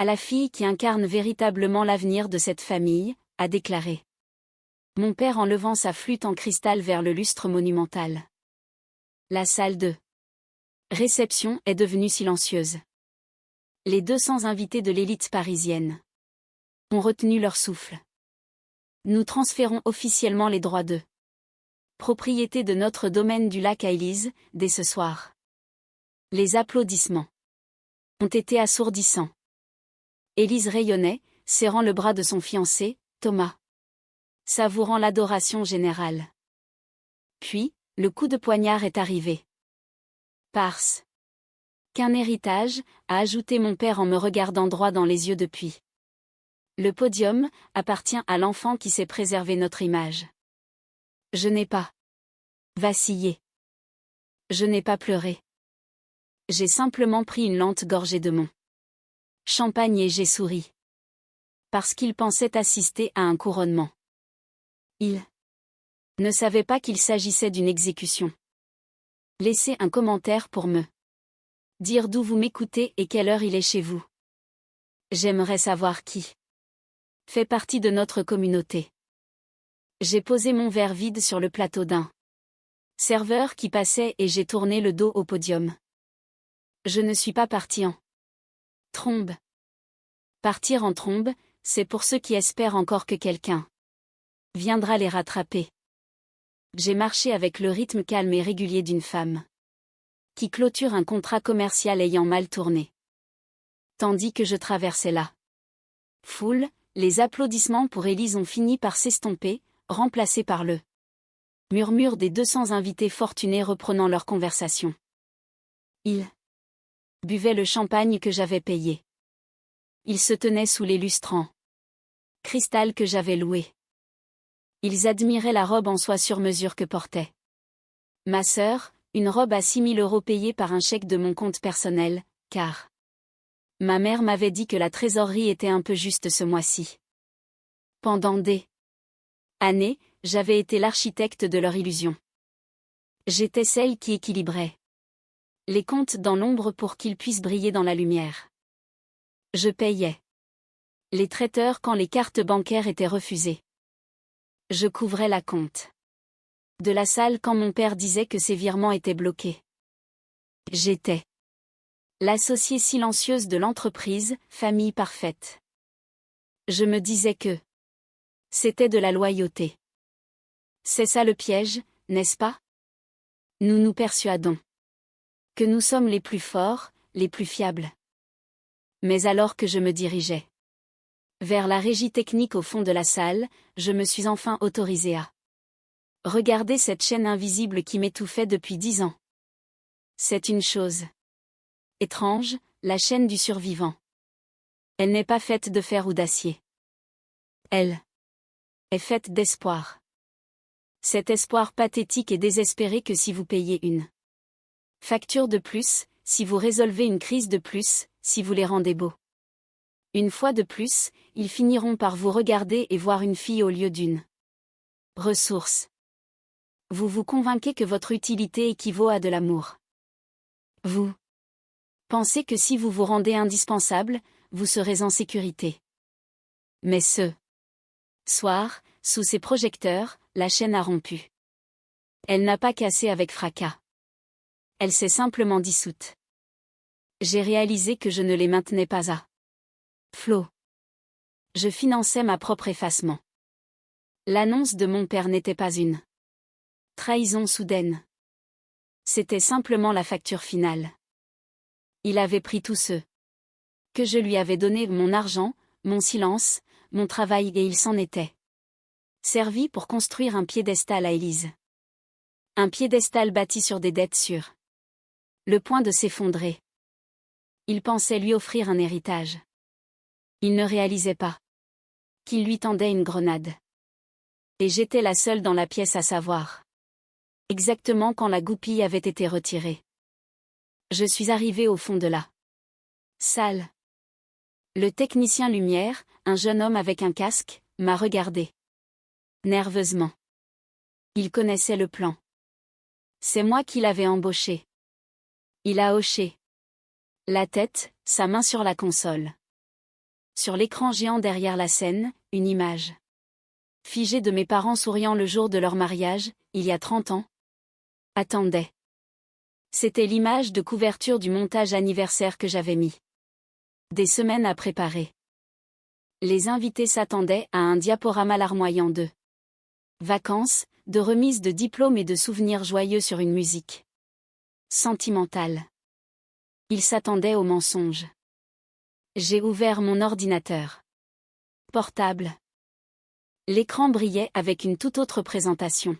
à la fille qui incarne véritablement l'avenir de cette famille, a déclaré mon père en levant sa flûte en cristal vers le lustre monumental. La salle de réception est devenue silencieuse. Les 200 invités de l'élite parisienne ont retenu leur souffle. Nous transférons officiellement les droits de propriété de notre domaine du lac à Élise, dès ce soir. Les applaudissements ont été assourdissants. Élise rayonnait, serrant le bras de son fiancé, Thomas, savourant l'adoration générale. Puis, le coup de poignard est arrivé. Parce qu'un héritage, a ajouté mon père en me regardant droit dans les yeux depuis. Le podium appartient à l'enfant qui sait préserver notre image. Je n'ai pas vacillé. Je n'ai pas pleuré. J'ai simplement pris une lente gorgée de mon champagne et j'ai souri. Parce qu'il pensait assister à un couronnement. Il ne savait pas qu'il s'agissait d'une exécution. Laissez un commentaire pour me dire d'où vous m'écoutez et quelle heure il est chez vous. J'aimerais savoir qui fait partie de notre communauté. J'ai posé mon verre vide sur le plateau d'un serveur qui passait et j'ai tourné le dos au podium. Je ne suis pas parti en trombe. Partir en trombe, c'est pour ceux qui espèrent encore que quelqu'un viendra les rattraper. J'ai marché avec le rythme calme et régulier d'une femme qui clôture un contrat commercial ayant mal tourné. Tandis que je traversais la foule, les applaudissements pour Élise ont fini par s'estomper, remplacés par le murmure des 200 invités fortunés reprenant leur conversation. Ils buvaient le champagne que j'avais payé. Ils se tenaient sous les lustrants cristal que j'avais loué. Ils admiraient la robe en soie sur mesure que portait ma sœur, une robe à 6 000 € payée par un chèque de mon compte personnel, car ma mère m'avait dit que la trésorerie était un peu juste ce mois-ci. Pendant des années, j'avais été l'architecte de leur illusion. J'étais celle qui équilibrait les comptes dans l'ombre pour qu'ils puissent briller dans la lumière. Je payais les traiteurs quand les cartes bancaires étaient refusées. Je couvrais la compte de la salle quand mon père disait que ses virements étaient bloqués. J'étais l'associée silencieuse de l'entreprise, famille parfaite. Je me disais que c'était de la loyauté. C'est ça le piège, n'est-ce pas? Nous nous persuadons que nous sommes les plus forts, les plus fiables. Mais alors que je me dirigeais vers la régie technique au fond de la salle, je me suis enfin autorisée à regarder cette chaîne invisible qui m'étouffait depuis 10 ans. C'est une chose étrange, la chaîne du survivant. Elle n'est pas faite de fer ou d'acier. Elle est faite d'espoir. Cet espoir pathétique et désespéré que si vous payez une facture de plus, si vous résolvez une crise de plus, si vous les rendez beaux. Une fois de plus, ils finiront par vous regarder et voir une fille au lieu d'une ressource. Vous vous convainquez que votre utilité équivaut à de l'amour. Vous pensez que si vous vous rendez indispensable, vous serez en sécurité. Mais ce soir, sous ces projecteurs, la chaîne a rompu. Elle n'a pas cassé avec fracas. Elle s'est simplement dissoute. J'ai réalisé que je ne les maintenais pas à flot. Je finançais ma propre effacement. L'annonce de mon père n'était pas une trahison soudaine. C'était simplement la facture finale. Il avait pris tout ce que je lui avais donné, mon argent, mon silence, mon travail, et il s'en était servi pour construire un piédestal à Élise. Un piédestal bâti sur des dettes sur le point de s'effondrer. Il pensait lui offrir un héritage. Il ne réalisait pas qu'il lui tendait une grenade. Et j'étais la seule dans la pièce à savoir exactement quand la goupille avait été retirée. Je suis arrivée au fond de la salle. Le technicien lumière, un jeune homme avec un casque, m'a regardé nerveusement. Il connaissait le plan. C'est moi qui l'avais embauché. Il a hoché la tête, sa main sur la console. Sur l'écran géant derrière la scène, une image figée de mes parents souriant le jour de leur mariage, il y a 30 ans. Attendez. C'était l'image de couverture du montage anniversaire que j'avais mis des semaines à préparer. Les invités s'attendaient à un diaporama larmoyant de vacances, de remise de diplômes et de souvenirs joyeux sur une musique sentimentale. Ils s'attendaient au mensonge. J'ai ouvert mon ordinateur portable. L'écran brillait avec une toute autre présentation.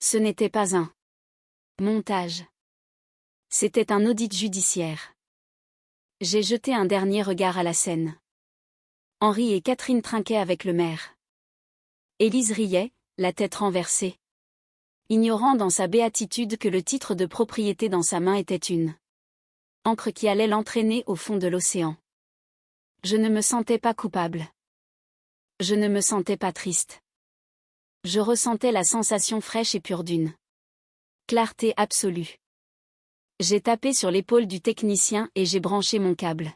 Ce n'était pas un montage. C'était un audit judiciaire. J'ai jeté un dernier regard à la scène. Henri et Catherine trinquaient avec le maire. Élise riait, la tête renversée, ignorant dans sa béatitude que le titre de propriété dans sa main était une encre qui allait l'entraîner au fond de l'océan. Je ne me sentais pas coupable. Je ne me sentais pas triste. Je ressentais la sensation fraîche et pure d'une clarté absolue. J'ai tapé sur l'épaule du technicien et j'ai branché mon câble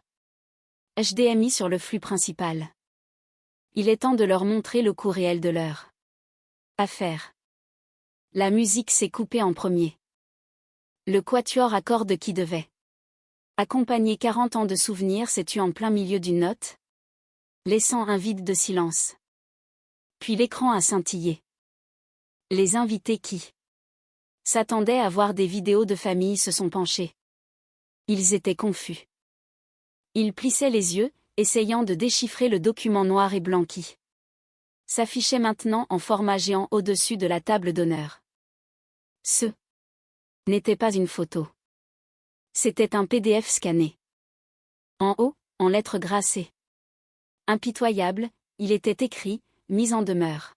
HDMI sur le flux principal. Il est temps de leur montrer le coût réel de leur affaire. La musique s'est coupée en premier. Le quatuor à cordes qui devait accompagner 40 ans de souvenirs s'est tu en plein milieu d'une note, laissant un vide de silence. Puis l'écran a scintillé. Les invités qui s'attendaient à voir des vidéos de famille se sont penchés. Ils étaient confus. Ils plissaient les yeux, essayant de déchiffrer le document noir et blanc qui s'affichait maintenant en format géant au-dessus de la table d'honneur. Ce n'était pas une photo. C'était un PDF scanné. En haut, en lettres grassées. Impitoyable, il était écrit « Mise en demeure ».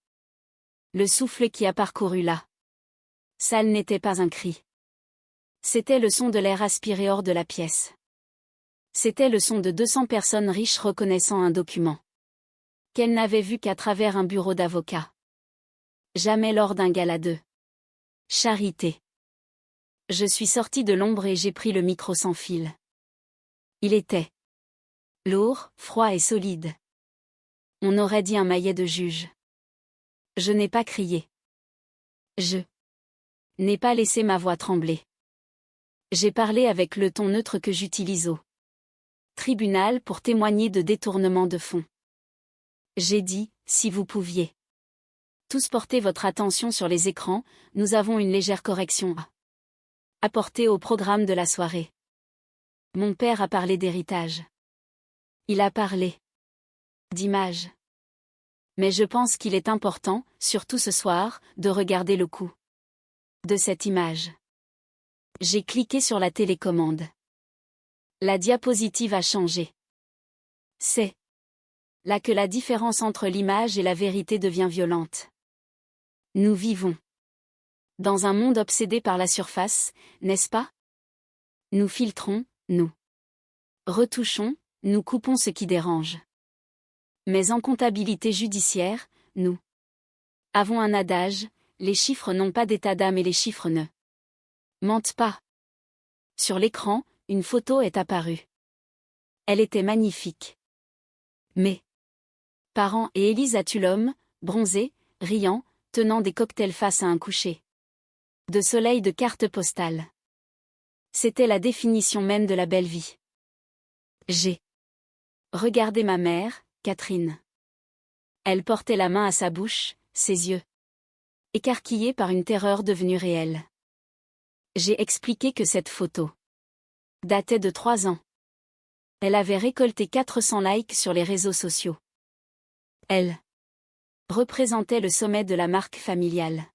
Le souffle qui a parcouru la salle n'était pas un cri. C'était le son de l'air aspiré hors de la pièce. C'était le son de 200 personnes riches reconnaissant un document qu'elles n'avaient vu qu'à travers un bureau d'avocat. Jamais lors d'un gala de charité. Je suis sorti de l'ombre et j'ai pris le micro sans fil. Il était lourd, froid et solide. On aurait dit un maillet de juge. Je n'ai pas crié. Je n'ai pas laissé ma voix trembler. J'ai parlé avec le ton neutre que j'utilise au tribunal pour témoigner de détournement de fonds. J'ai dit, si vous pouviez tous porter votre attention sur les écrans, nous avons une légère correction à apporter au programme de la soirée. Mon père a parlé d'héritage. Il a parlé d'image. Mais je pense qu'il est important, surtout ce soir, de regarder le coût de cette image. J'ai cliqué sur la télécommande. La diapositive a changé. C'est là que la différence entre l'image et la vérité devient violente. Nous vivons dans un monde obsédé par la surface, n'est-ce pas? Nous filtrons, nous retouchons, nous coupons ce qui dérange. Mais en comptabilité judiciaire, nous avons un adage, les chiffres n'ont pas d'état d'âme et les chiffres ne mentent pas. Sur l'écran, une photo est apparue. Elle était magnifique. Mes parents et Élise Atulhomme, bronzés, riant, tenant des cocktails face à un coucher de soleil de carte postale. C'était la définition même de la belle vie. J'ai regardé ma mère, Catherine. Elle portait la main à sa bouche, ses yeux écarquillés par une terreur devenue réelle. J'ai expliqué que cette photo datait de 3 ans. Elle avait récolté 400 likes sur les réseaux sociaux. Elle représentait le sommet de la marque familiale.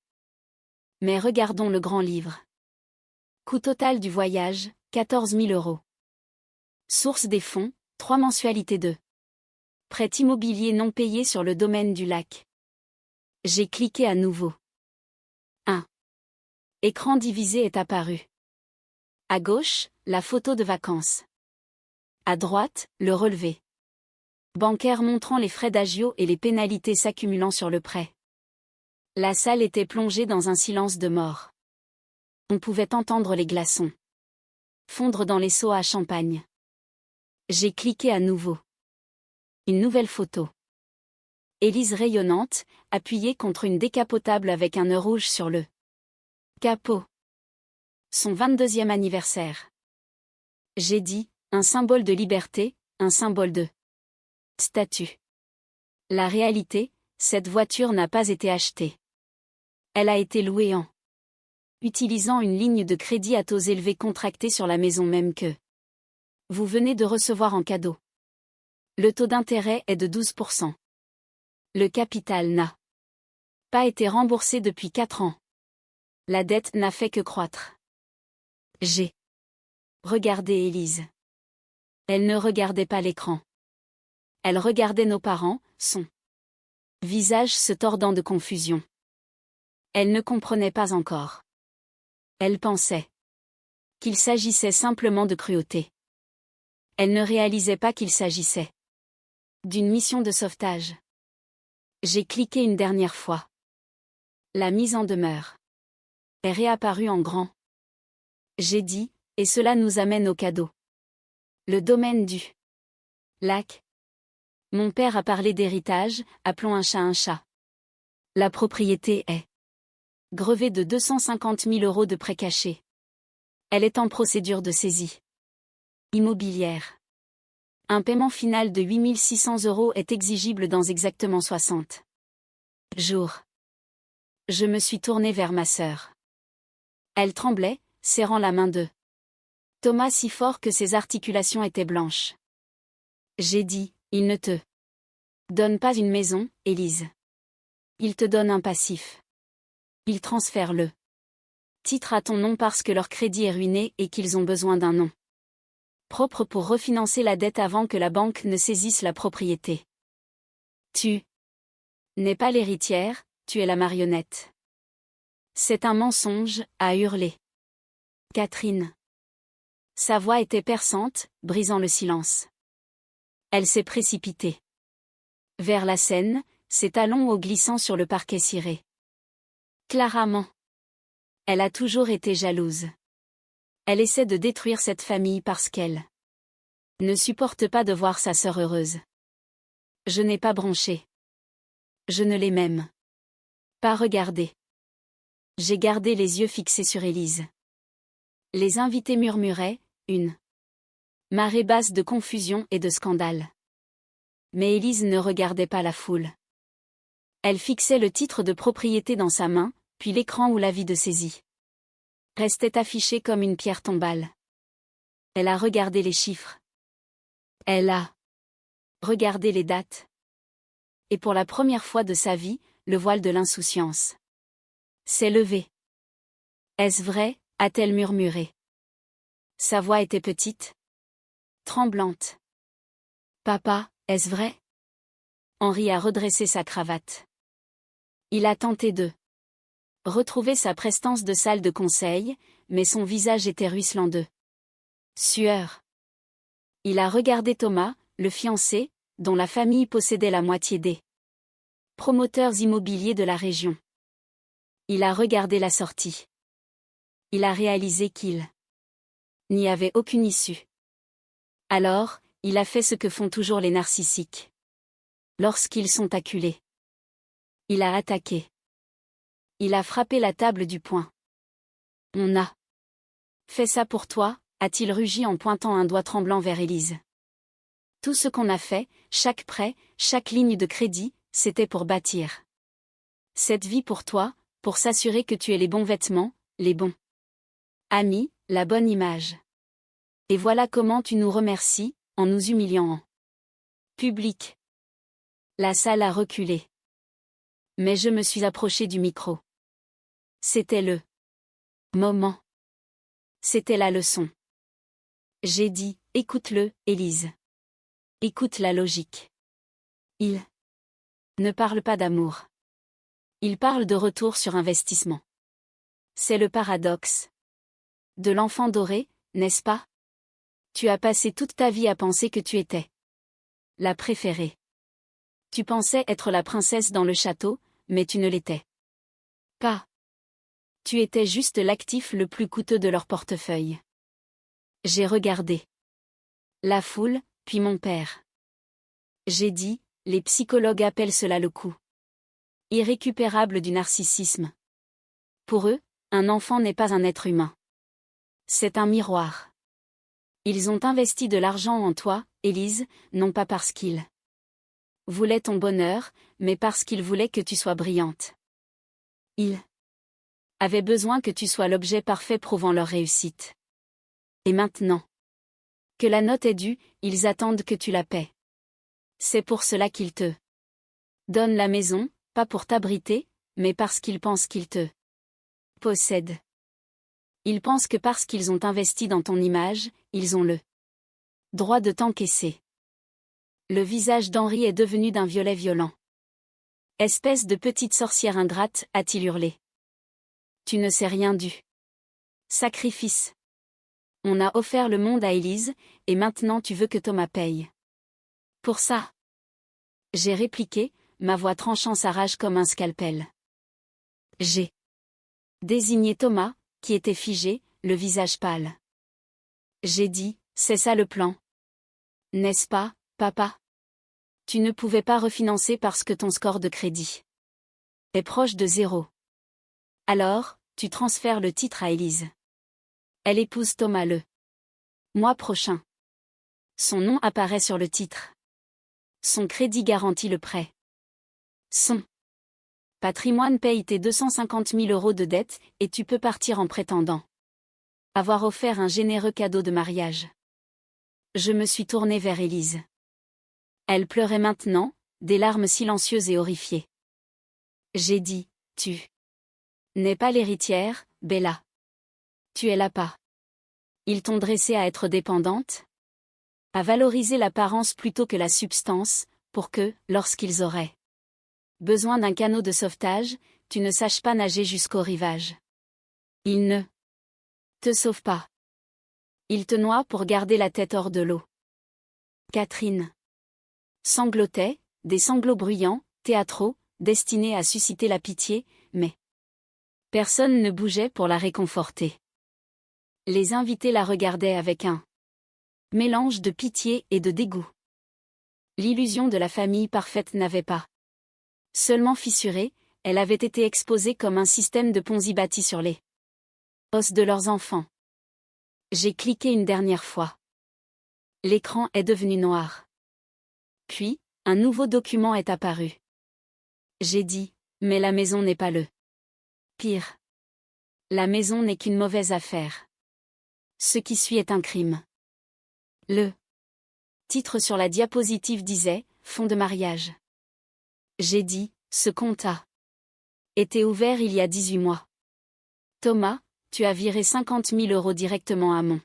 Mais regardons le grand livre. Coût total du voyage, 14 000 €. Source des fonds, 3 mensualités de prêt immobilier non payé sur le domaine du lac. J'ai cliqué à nouveau. Un écran divisé est apparu. À gauche, la photo de vacances. À droite, le relevé bancaire montrant les frais d'agio et les pénalités s'accumulant sur le prêt. La salle était plongée dans un silence de mort. On pouvait entendre les glaçons fondre dans les seaux à champagne. J'ai cliqué à nouveau. Une nouvelle photo. Élise rayonnante, appuyée contre une décapotable avec un nœud rouge sur le capot. Son 22e anniversaire. J'ai dit, un symbole de liberté, un symbole de statut. La réalité, cette voiture n'a pas été achetée. Elle a été louée en utilisant une ligne de crédit à taux élevés contractée sur la maison même que vous venez de recevoir en cadeau. Le taux d'intérêt est de 12%. Le capital n'a pas été remboursé depuis 4 ans. La dette n'a fait que croître. J'ai regardé Élise. Elle ne regardait pas l'écran. Elle regardait nos parents, son visage se tordant de confusion. Elle ne comprenait pas encore. Elle pensait qu'il s'agissait simplement de cruauté. Elle ne réalisait pas qu'il s'agissait d'une mission de sauvetage. J'ai cliqué une dernière fois. La mise en demeure est réapparue en grand. J'ai dit, et cela nous amène au cadeau. Le domaine du lac. Mon père a parlé d'héritage, appelons un chat un chat. La propriété est grevée de 250 000 € de prêt caché. Elle est en procédure de saisie immobilière. Un paiement final de 8 600 € est exigible dans exactement 60 jours. Je me suis tournée vers ma sœur. Elle tremblait, serrant la main de Thomas si fort que ses articulations étaient blanches. J'ai dit, il ne te donne pas une maison, Élise. Il te donne un passif. Il transfère le titre à ton nom parce que leur crédit est ruiné et qu'ils ont besoin d'un nom propre pour refinancer la dette avant que la banque ne saisisse la propriété. Tu n'es pas l'héritière, tu es la marionnette. C'est un mensonge, a hurlé Catherine. Sa voix était perçante, brisant le silence. Elle s'est précipitée vers la scène, ses talons hauts glissant sur le parquet ciré. Clara ment. Elle a toujours été jalouse. Elle essaie de détruire cette famille parce qu'elle ne supporte pas de voir sa sœur heureuse. Je n'ai pas bronché. Je ne l'ai même pas regardé. J'ai gardé les yeux fixés sur Élise. Les invités murmuraient, une marée basse de confusion et de scandale. Mais Élise ne regardait pas la foule. Elle fixait le titre de propriété dans sa main, puis l'écran où l'avis de saisie restait affiché comme une pierre tombale. Elle a regardé les chiffres. Elle a regardé les dates. Et pour la première fois de sa vie, le voile de l'insouciance s'est levé. Est-ce vrai, a-t-elle murmuré. Sa voix était petite, tremblante. Papa, est-ce vrai? Henri a redressé sa cravate. Il a tenté de retrouver sa prestance de salle de conseil, mais son visage était ruisselant de sueur. Il a regardé Thomas, le fiancé, dont la famille possédait la moitié des promoteurs immobiliers de la région. Il a regardé la sortie. Il a réalisé qu'il n'y avait aucune issue. Alors, il a fait ce que font toujours les narcissiques lorsqu'ils sont acculés. Il a attaqué. Il a frappé la table du poing. On a fait ça pour toi, a-t-il rugi en pointant un doigt tremblant vers Élise. Tout ce qu'on a fait, chaque prêt, chaque ligne de crédit, c'était pour bâtir cette vie pour toi, pour s'assurer que tu aies les bons vêtements, les bons amis, la bonne image. Et voilà comment tu nous remercies, en nous humiliant en public. La salle a reculé. Mais je me suis approchée du micro. C'était le moment. C'était la leçon. J'ai dit, écoute-le, Élise. Écoute la logique. Il ne parle pas d'amour. Il parle de retour sur investissement. C'est le paradoxe de l'enfant doré, n'est-ce pas? Tu as passé toute ta vie à penser que tu étais la préférée. Tu pensais être la princesse dans le château, mais tu ne l'étais pas. Tu étais juste l'actif le plus coûteux de leur portefeuille. J'ai regardé la foule, puis mon père. J'ai dit, les psychologues appellent cela le coup irrécupérable du narcissisme. Pour eux, un enfant n'est pas un être humain. C'est un miroir. Ils ont investi de l'argent en toi, Élise, non pas parce qu'ils voulaient ton bonheur, mais parce qu'ils voulaient que tu sois brillante. Ils avaient besoin que tu sois l'objet parfait prouvant leur réussite. Et maintenant que la note est due, ils attendent que tu la paies. C'est pour cela qu'ils te donnent la maison, pas pour t'abriter, mais parce qu'ils pensent qu'ils te possèdent. Ils pensent que parce qu'ils ont investi dans ton image, ils ont le droit de t'encaisser. Le visage d'Henri est devenu d'un violet violent. Espèce de petite sorcière ingrate, a-t-il hurlé. Tu ne sais rien du sacrifice. On a offert le monde à Élise, et maintenant tu veux que Thomas paye. Pour ça. J'ai répliqué, ma voix tranchant sa rage comme un scalpel. J'ai désigné Thomas, qui était figé, le visage pâle. J'ai dit, c'est ça le plan. N'est-ce pas, papa? Tu ne pouvais pas refinancer parce que ton score de crédit est proche de 0. Alors, tu transfères le titre à Élise. Elle épouse Thomas le mois prochain. Son nom apparaît sur le titre. Son crédit garantit le prêt. Son patrimoine paye tes 250 000 € de dette, et tu peux partir en prétendant avoir offert un généreux cadeau de mariage. Je me suis tournée vers Élise. Elle pleurait maintenant, des larmes silencieuses et horrifiées. J'ai dit, tu n'es pas l'héritière, Bella. Tu es l'appât. Ils t'ont dressée à être dépendante? À valoriser l'apparence plutôt que la substance, pour que, lorsqu'ils auraient besoin d'un canot de sauvetage, tu ne saches pas nager jusqu'au rivage. Ils ne te sauvent pas. Ils te noient pour garder la tête hors de l'eau. Catherine sanglotait, des sanglots bruyants, théâtraux, destinés à susciter la pitié, mais personne ne bougeait pour la réconforter. Les invités la regardaient avec un mélange de pitié et de dégoût. L'illusion de la famille parfaite n'avait pas seulement fissuré, elle avait été exposée comme un système de Ponzi bâti sur les os de leurs enfants. J'ai cliqué une dernière fois. L'écran est devenu noir. Puis, un nouveau document est apparu. J'ai dit, mais la maison n'est pas le pire. La maison n'est qu'une mauvaise affaire. Ce qui suit est un crime. Le titre sur la diapositive disait, fonds de mariage. J'ai dit, ce compte a été ouvert il y a 18 mois. Thomas, tu as viré 50 000 € directement à mon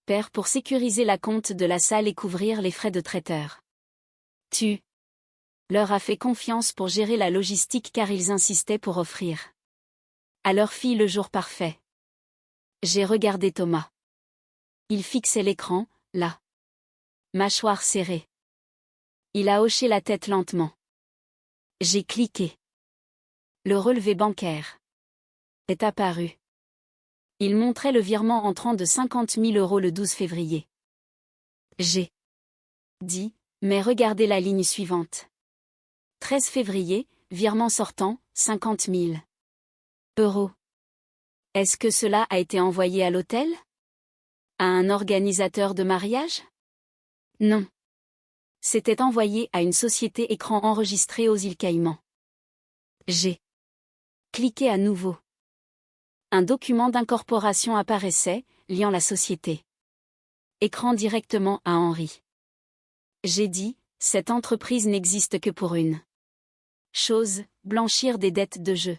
père pour sécuriser la compte de la salle et couvrir les frais de traiteur. Tu leur as fait confiance pour gérer la logistique car ils insistaient pour offrir à leur fille le jour parfait. J'ai regardé Thomas. Il fixait l'écran, la mâchoire serrée. Il a hoché la tête lentement. J'ai cliqué. Le relevé bancaire est apparu. Il montrait le virement entrant de 50 000 € le 12 février. J'ai dit, mais regardez la ligne suivante. 13 février, virement sortant, 50 000 €. Est-ce que cela a été envoyé à l'hôtel? À un organisateur de mariage? Non. C'était envoyé à une société écran enregistrée aux îles Caïmans. J'ai cliqué à nouveau. Un document d'incorporation apparaissait, liant la société écran directement à Henri. J'ai dit, cette entreprise n'existe que pour une chose, blanchir des dettes de jeu.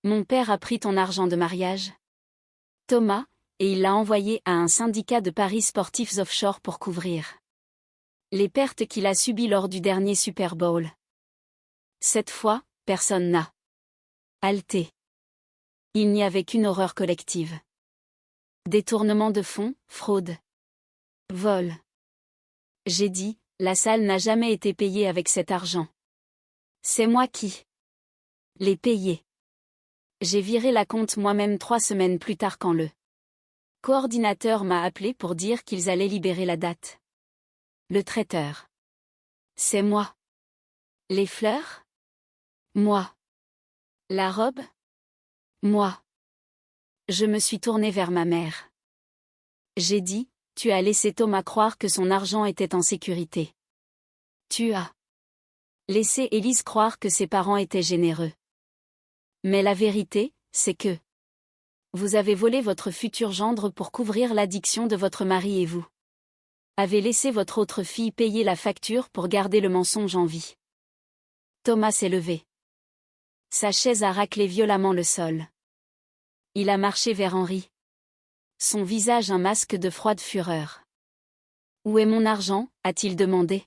Mon père a pris ton argent de mariage, Thomas, et il l'a envoyé à un syndicat de paris sportifs offshore pour couvrir les pertes qu'il a subies lors du dernier Super Bowl. Cette fois, personne n'a halté. Il n'y avait qu'une horreur collective. Détournement de fonds, fraude, vol. J'ai dit, la salle n'a jamais été payée avec cet argent. C'est moi qui l'ai payé. J'ai viré la compte moi-même 3 semaines plus tard quand le coordinateur m'a appelé pour dire qu'ils allaient libérer la date. Le traiteur C'est moi. Les fleurs? Moi. La robe? Moi. Je me suis tournée vers ma mère. J'ai dit, tu as laissé Thomas croire que son argent était en sécurité. Tu as laissé Élise croire que ses parents étaient généreux. Mais la vérité, c'est que vous avez volé votre futur gendre pour couvrir l'addiction de votre mari et vous avez laissé votre autre fille payer la facture pour garder le mensonge en vie. Thomas s'est levé. Sa chaise a raclé violemment le sol. Il a marché vers Henri. Son visage un masque de froide fureur. « Où est mon argent » a-t-il demandé.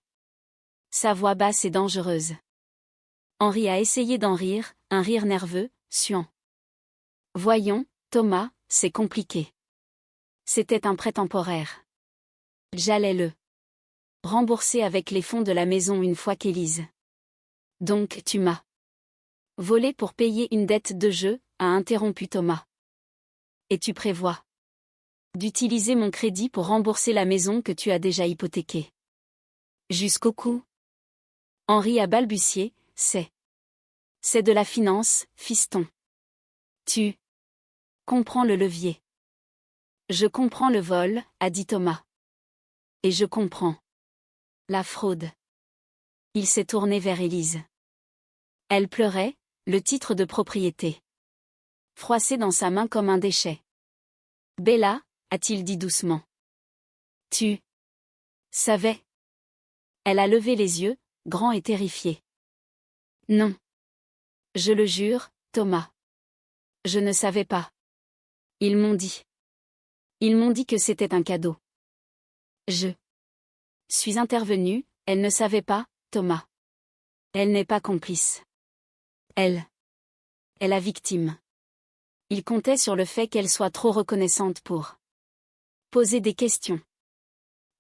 Sa voix basse et dangereuse. Henri a essayé d'en rire, un rire nerveux, suant. « Voyons, Thomas, c'est compliqué. C'était un prêt temporaire. J'allais le rembourser avec les fonds de la maison une fois qu'Élise. Donc tu m'as volé pour payer une dette de jeu, a interrompu Thomas. Et tu prévois d'utiliser mon crédit pour rembourser la maison que tu as déjà hypothéquée. Jusqu'au cou. Henri a balbutié, c'est de la finance, fiston. Tu comprends le levier. Je comprends le vol, a dit Thomas. Et je comprends la fraude. Il s'est tourné vers Élise. Elle pleurait, le titre de propriété froissé dans sa main comme un déchet. Bella, a-t-il dit doucement. Tu savais. Elle a levé les yeux, grand et terrifié. Non. Je le jure, Thomas. Je ne savais pas. Ils m'ont dit. Ils m'ont dit que c'était un cadeau. Je suis intervenue, elle ne savait pas, Thomas. Elle n'est pas complice. Elle est la victime. Il comptait sur le fait qu'elle soit trop reconnaissante pour poser des questions.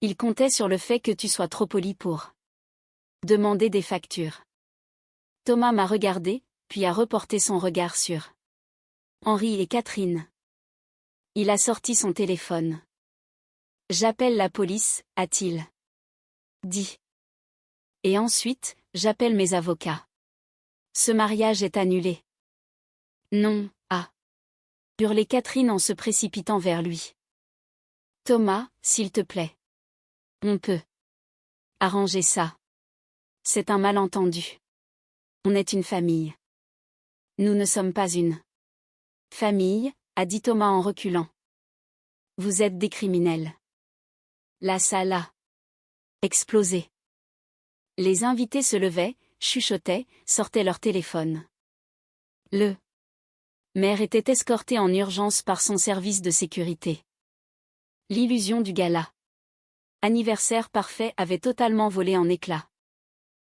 Il comptait sur le fait que tu sois trop poli pour demander des factures. Thomas m'a regardé, puis a reporté son regard sur Henri et Catherine. Il a sorti son téléphone. J'appelle la police, a-t-il dit. Et ensuite, j'appelle mes avocats. Ce mariage est annulé. Non, a hurlé Catherine en se précipitant vers lui. Thomas, s'il te plaît. On peut arranger ça. C'est un malentendu. On est une famille. Nous ne sommes pas une famille, a dit Thomas en reculant. Vous êtes des criminels. La salle a explosé. Les invités se levaient, chuchotaient, sortaient leur téléphone. Le maire était escorté en urgence par son service de sécurité. L'illusion du gala anniversaire parfait avait totalement volé en éclats.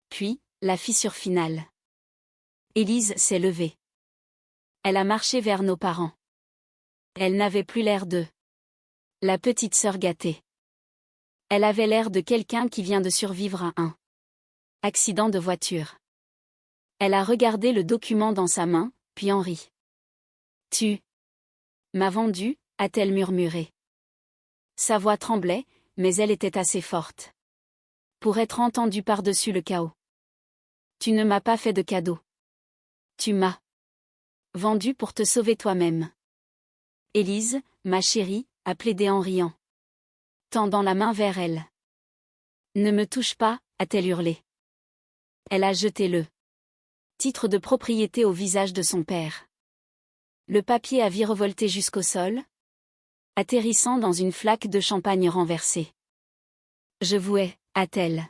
Puis, la fissure finale. Élise s'est levée. Elle a marché vers nos parents. Elle n'avait plus l'air de la petite sœur gâtée. Elle avait l'air de quelqu'un qui vient de survivre à un accident de voiture. Elle a regardé le document dans sa main, puis Henri. Tu m'as vendu, a-t-elle murmuré. Sa voix tremblait, mais elle était assez forte pour être entendue par-dessus le chaos. Tu ne m'as pas fait de cadeau. Tu m'as vendu pour te sauver toi-même. Élise, ma chérie, a plaidé en riant, tendant la main vers elle. Ne me touche pas, a-t-elle hurlé. Elle a jeté le titre de propriété au visage de son père. Le papier a virevolté jusqu'au sol, atterrissant dans une flaque de champagne renversée. Je vous hais, a-t-elle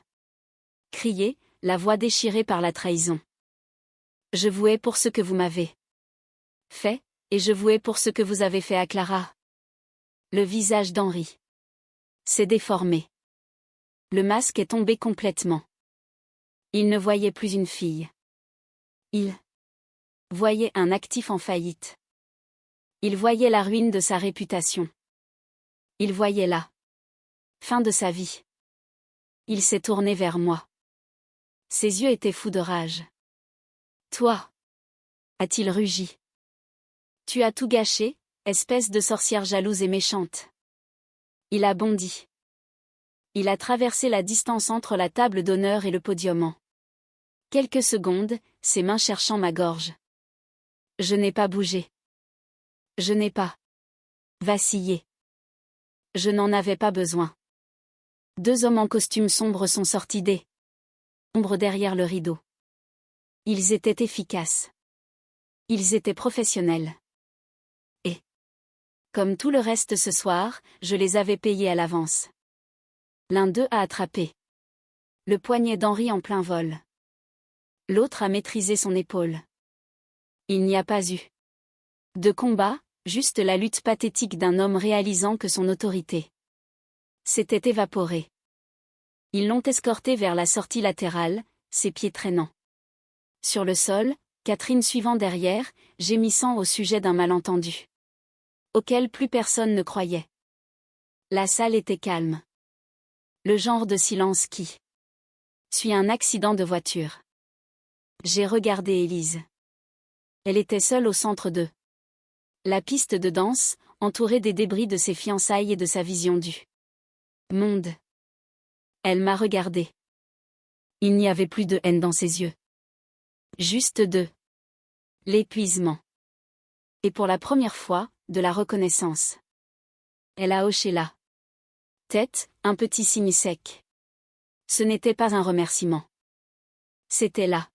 crié, la voix déchirée par la trahison. Je vous hais pour ce que vous m'avez fait, et je vous hais pour ce que vous avez fait à Clara. Le visage d'Henri s'est déformé. Le masque est tombé complètement. Il ne voyait plus une fille. Il voyait un actif en faillite. Il voyait la ruine de sa réputation. Il voyait la fin de sa vie. Il s'est tourné vers moi. Ses yeux étaient fous de rage. Toi, a-t-il rugi. Tu as tout gâché, espèce de sorcière jalouse et méchante. Il a bondi. Il a traversé la distance entre la table d'honneur et le podium en quelques secondes, ses mains cherchant ma gorge. Je n'ai pas bougé. Je n'ai pas vacillé. Je n'en avais pas besoin. 2 hommes en costume sombre sont sortis des ombres derrière le rideau. Ils étaient efficaces. Ils étaient professionnels. Et, comme tout le reste ce soir, je les avais payés à l'avance. L'un d'eux a attrapé le poignet d'Henri en plein vol. L'autre a maîtrisé son épaule. Il n'y a pas eu de combat, juste la lutte pathétique d'un homme réalisant que son autorité s'était évaporée. Ils l'ont escorté vers la sortie latérale, ses pieds traînant sur le sol, Catherine suivant derrière, gémissant au sujet d'un malentendu auquel plus personne ne croyait. La salle était calme. Le genre de silence qui suit un accident de voiture. J'ai regardé Élise. Elle était seule au centre de la piste de danse, entourée des débris de ses fiançailles et de sa vision du monde. Elle m'a regardé. Il n'y avait plus de haine dans ses yeux. Juste de l'épuisement. Et pour la première fois, de la reconnaissance. Elle a hoché la tête, un petit signe sec. Ce n'était pas un remerciement. C'était la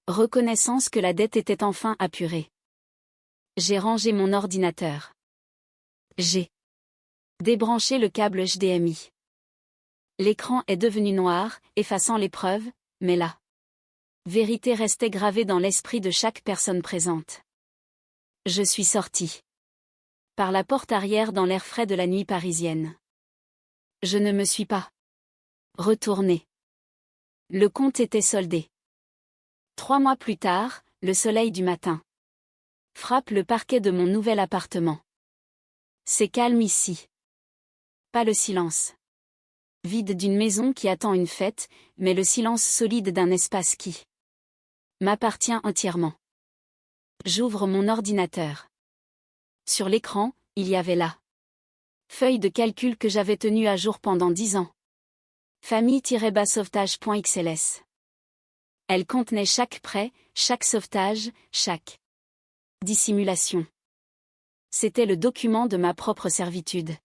reconnaissance que la dette était enfin apurée. J'ai rangé mon ordinateur. J'ai débranché le câble HDMI. L'écran est devenu noir, effaçant l'épreuve, mais la vérité restait gravée dans l'esprit de chaque personne présente. Je suis sortie par la porte arrière dans l'air frais de la nuit parisienne. Je ne me suis pas retournée. Le compte était soldé. 3 mois plus tard, le soleil du matin frappe le parquet de mon nouvel appartement. C'est calme ici. Pas le silence vide d'une maison qui attend une fête, mais le silence solide d'un espace qui m'appartient entièrement. J'ouvre mon ordinateur. Sur l'écran, il y avait la feuille de calcul que j'avais tenue à jour pendant 10 ans. Famille-sauvetage.xls. Elle contenait chaque prêt, chaque sauvetage, chaque dissimulation. C'était le document de ma propre servitude.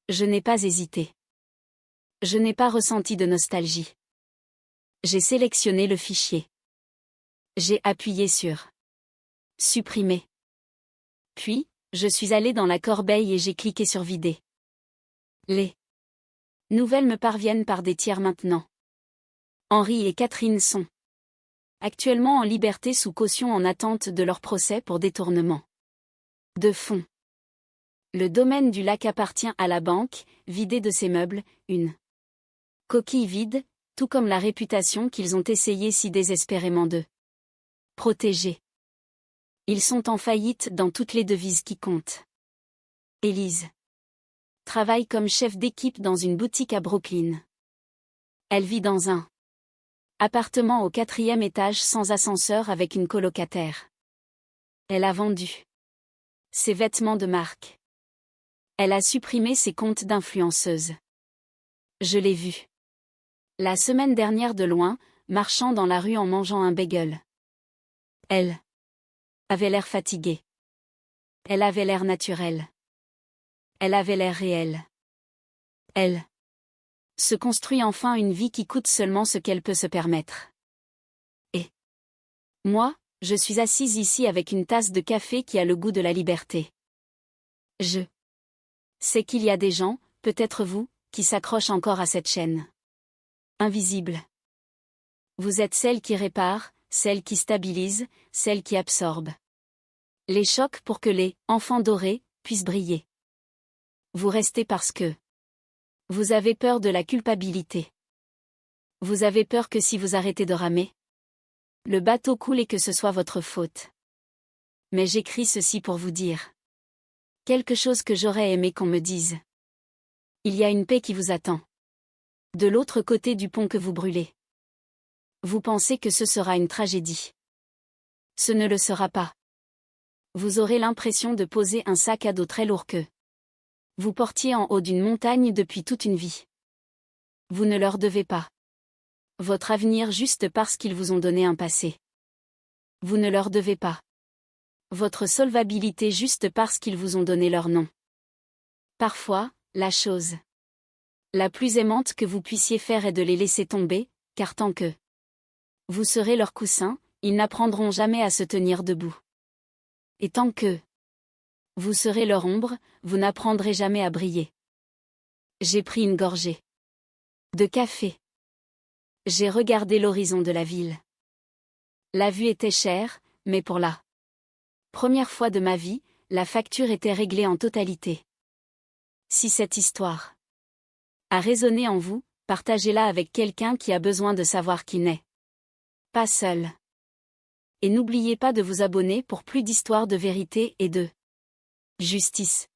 Je n'ai pas hésité. Je n'ai pas ressenti de nostalgie. J'ai sélectionné le fichier. J'ai appuyé sur supprimer. Puis, je suis allé dans la corbeille et j'ai cliqué sur vider. Les nouvelles me parviennent par des tiers maintenant. Henri et Catherine sont actuellement en liberté sous caution en attente de leur procès pour détournement de fonds. Le domaine du lac appartient à la banque, vidé de ses meubles, une coquille vide, tout comme la réputation qu'ils ont essayé si désespérément de protéger. Ils sont en faillite dans toutes les devises qui comptent. Élise travaille comme chef d'équipe dans une boutique à Brooklyn. Elle vit dans un appartement au 4e étage sans ascenseur avec une colocataire. Elle a vendu ses vêtements de marque. Elle a supprimé ses comptes d'influenceuse. Je l'ai vue la semaine dernière de loin, marchant dans la rue en mangeant un bagel. Elle avait l'air fatiguée. Elle avait l'air naturelle. Elle avait l'air réelle. Elle se construit enfin une vie qui coûte seulement ce qu'elle peut se permettre. Et moi, je suis assise ici avec une tasse de café qui a le goût de la liberté. Je sais qu'il y a des gens, peut-être vous, qui s'accrochent encore à cette chaîne invisible. Vous êtes celle qui répare, celle qui stabilise, celle qui absorbe les chocs pour que les enfants dorés puissent briller. Vous restez parce que vous avez peur de la culpabilité. Vous avez peur que si vous arrêtez de ramer, le bateau coule et que ce soit votre faute. Mais j'écris ceci pour vous dire quelque chose que j'aurais aimé qu'on me dise. Il y a une paix qui vous attend. De l'autre côté du pont que vous brûlez. Vous pensez que ce sera une tragédie. Ce ne le sera pas. Vous aurez l'impression de poser un sac à dos très lourd que vous portiez en haut d'une montagne depuis toute une vie. Vous ne leur devez pas votre avenir juste parce qu'ils vous ont donné un passé. Vous ne leur devez pas votre solvabilité juste parce qu'ils vous ont donné leur nom. Parfois, la chose la plus aimante que vous puissiez faire est de les laisser tomber, car tant que vous serez leur coussin, ils n'apprendront jamais à se tenir debout. Et tant que vous serez leur ombre, vous n'apprendrez jamais à briller. J'ai pris une gorgée de café. J'ai regardé l'horizon de la ville. La vue était chère, mais pour la première fois de ma vie, la facture était réglée en totalité. Si cette histoire a résonné en vous, partagez-la avec quelqu'un qui a besoin de savoir qui n'est pas seul. Et n'oubliez pas de vous abonner pour plus d'histoires de vérité et de justice.